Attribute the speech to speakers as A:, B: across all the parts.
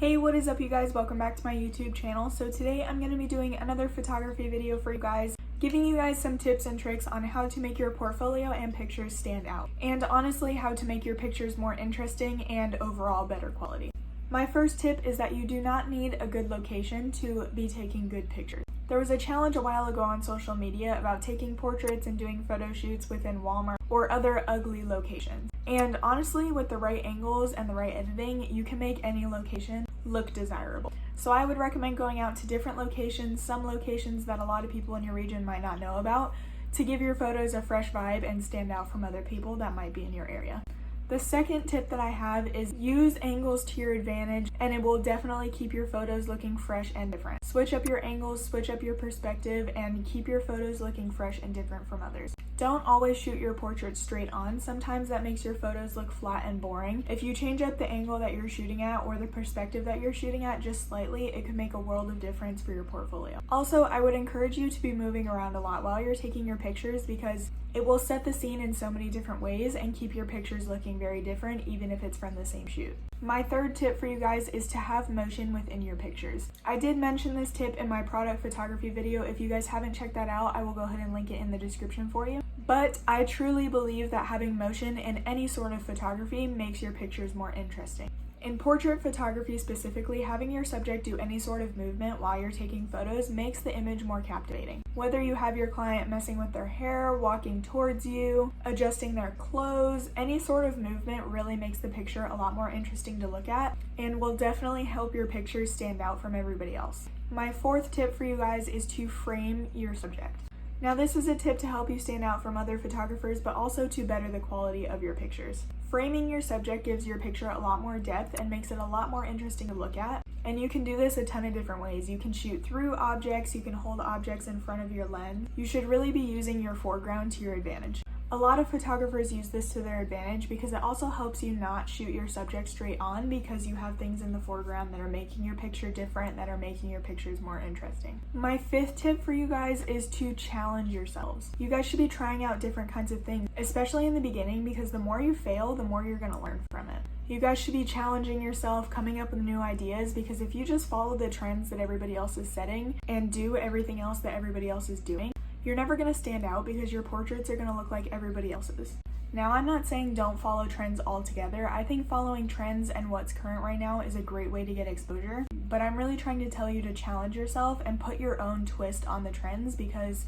A: Hey, what is up you guys? Welcome back to my YouTube channel. So today I'm going to be doing another photography video for you guys, giving you guys some tips and tricks on how to make your portfolio and pictures stand out, and honestly how to make your pictures more interesting and overall better quality. My first tip is that you do not need a good location to be taking good pictures. There was a challenge a while ago on social media about taking portraits and doing photo shoots within Walmart or other ugly locations. And honestly, with the right angles and the right editing, you can make any location look desirable. So I would recommend going out to different locations, some locations that a lot of people in your region might not know about, to give your photos a fresh vibe and stand out from other people that might be in your area. The second tip that I have is use angles to your advantage, and it will definitely keep your photos looking fresh and different. Switch up your angles, switch up your perspective, and keep your photos looking fresh and different from others. Don't always shoot your portraits straight on. Sometimes that makes your photos look flat and boring. If you change up the angle that you're shooting at or the perspective that you're shooting at just slightly, it could make a world of difference for your portfolio. Also, I would encourage you to be moving around a lot while you're taking your pictures, because it will set the scene in so many different ways and keep your pictures looking very different, even if it's from the same shoot. My third tip for you guys is to have motion within your pictures. I did mention this tip in my product photography video. If you guys haven't checked that out, I will go ahead and link it in the description for you. But I truly believe that having motion in any sort of photography makes your pictures more interesting. In portrait photography specifically, having your subject do any sort of movement while you're taking photos makes the image more captivating. Whether you have your client messing with their hair, walking towards you, adjusting their clothes, any sort of movement really makes the picture a lot more interesting to look at and will definitely help your pictures stand out from everybody else. My fourth tip for you guys is to frame your subject. Now, this is a tip to help you stand out from other photographers, but also to better the quality of your pictures. Framing your subject gives your picture a lot more depth and makes it a lot more interesting to look at. And you can do this a ton of different ways. You can shoot through objects, you can hold objects in front of your lens. You should really be using your foreground to your advantage. A lot of photographers use this to their advantage because it also helps you not shoot your subject straight on, because you have things in the foreground that are making your picture different, that are making your pictures more interesting. My fifth tip for you guys is to challenge yourselves. You guys should be trying out different kinds of things, especially in the beginning, because the more you fail, the more you're going to learn from it. You guys should be challenging yourself, coming up with new ideas, because if you just follow the trends that everybody else is setting and do everything else that everybody else is doing, you're never going to stand out because your portraits are going to look like everybody else's. Now, I'm not saying don't follow trends altogether. I think following trends and what's current right now is a great way to get exposure, but I'm really trying to tell you to challenge yourself and put your own twist on the trends, because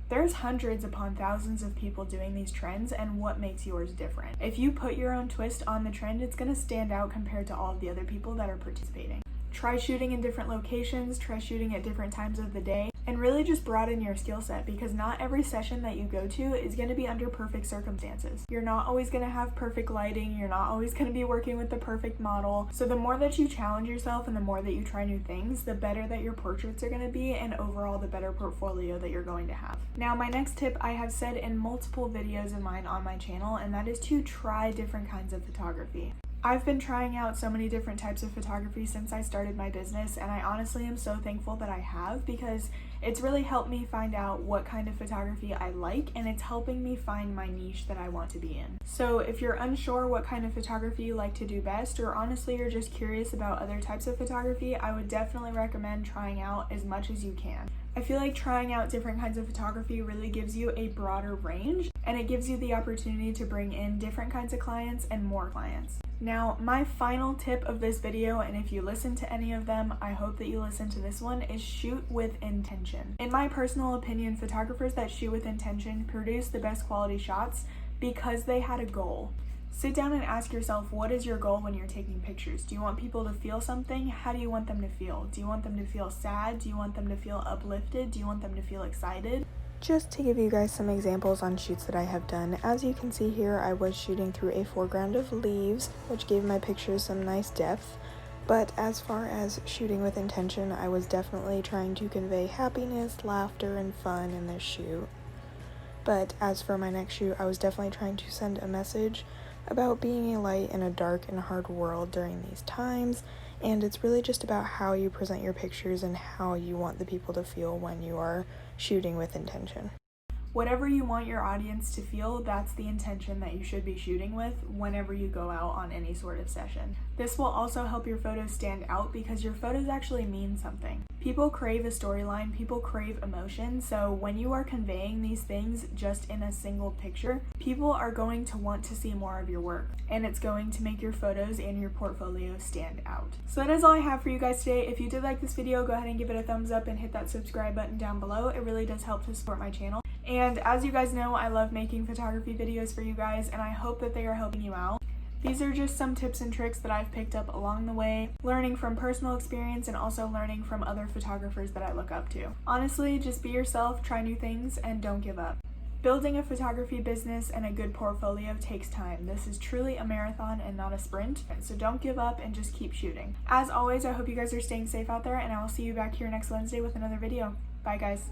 A: there's hundreds upon thousands of people doing these trends, and what makes yours different? If you put your own twist on the trend, it's going to stand out compared to all of the other people that are participating. Try shooting in different locations, try shooting at different times of the day, and really just broaden your skill set, because not every session that you go to is going to be under perfect circumstances. You're not always going to have perfect lighting, you're not always going to be working with the perfect model. So the more that you challenge yourself and the more that you try new things, the better that your portraits are going to be, and overall the better portfolio that you're going to have. Now, my next tip I have said in multiple videos of mine on my channel, and that is to try different kinds of photography. I've been trying out so many different types of photography since I started my business, and I honestly am so thankful that I have, because it's really helped me find out what kind of photography I like, and it's helping me find my niche that I want to be in. So if you're unsure what kind of photography you like to do best, or honestly you're just curious about other types of photography, I would definitely recommend trying out as much as you can. I feel like trying out different kinds of photography really gives you a broader range, and it gives you the opportunity to bring in different kinds of clients and more clients. Now, my final tip of this video, and if you listen to any of them, I hope that you listen to this one, is shoot with intention. In my personal opinion, photographers that shoot with intention produce the best quality shots because they had a goal. Sit down and ask yourself, what is your goal when you're taking pictures? Do you want people to feel something? How do you want them to feel? Do you want them to feel sad? Do you want them to feel uplifted? Do you want them to feel excited? Just to give you guys some examples on shoots that I have done, as you can see here, I was shooting through a foreground of leaves, which gave my pictures some nice depth. But as far as shooting with intention, I was definitely trying to convey happiness, laughter, and fun in this shoot. But as for my next shoot, I was definitely trying to send a message about being a light in a dark and hard world during these times, and it's really just about how you present your pictures and how you want the people to feel when you are shooting with intention. whatever you want your audience to feel, that's the intention that you should be shooting with whenever you go out on any sort of session. This will also help your photos stand out because your photos actually mean something. People crave a storyline, people crave emotion, so when you are conveying these things just in a single picture, people are going to want to see more of your work, and it's going to make your photos and your portfolio stand out. So that is all I have for you guys today. If you did like this video, go ahead and give it a thumbs up and hit that subscribe button down below. It really does help to support my channel. And as you guys know, I love making photography videos for you guys, and I hope that they are helping you out. These are just some tips and tricks that I've picked up along the way, learning from personal experience and also learning from other photographers that I look up to. Honestly, just be yourself, try new things, and don't give up. Building a photography business and a good portfolio takes time. This is truly a marathon and not a sprint, so don't give up and just keep shooting. As always, I hope you guys are staying safe out there, and I will see you back here next Wednesday with another video. Bye, guys.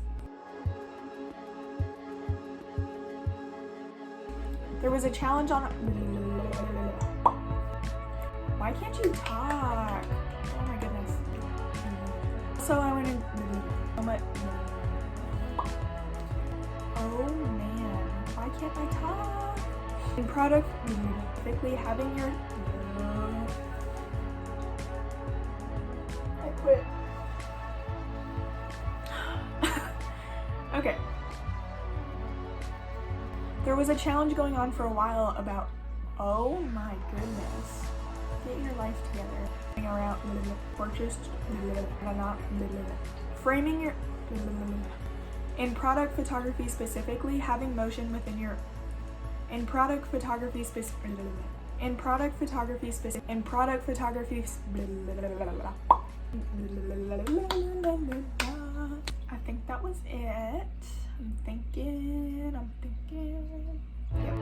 A: There was a challenge on... Why can't you talk? Oh my goodness. So I went in... Oh man. Why can't I talk? In product, specifically having your... I quit. Okay. There was a challenge going on for a while about, oh my goodness, get your life together. Around purchased, not framing your, in product photography specifically, having motion within your, in product photography specific, in product photography specific, in product photography, I think that was it. I'm thinking. Yep.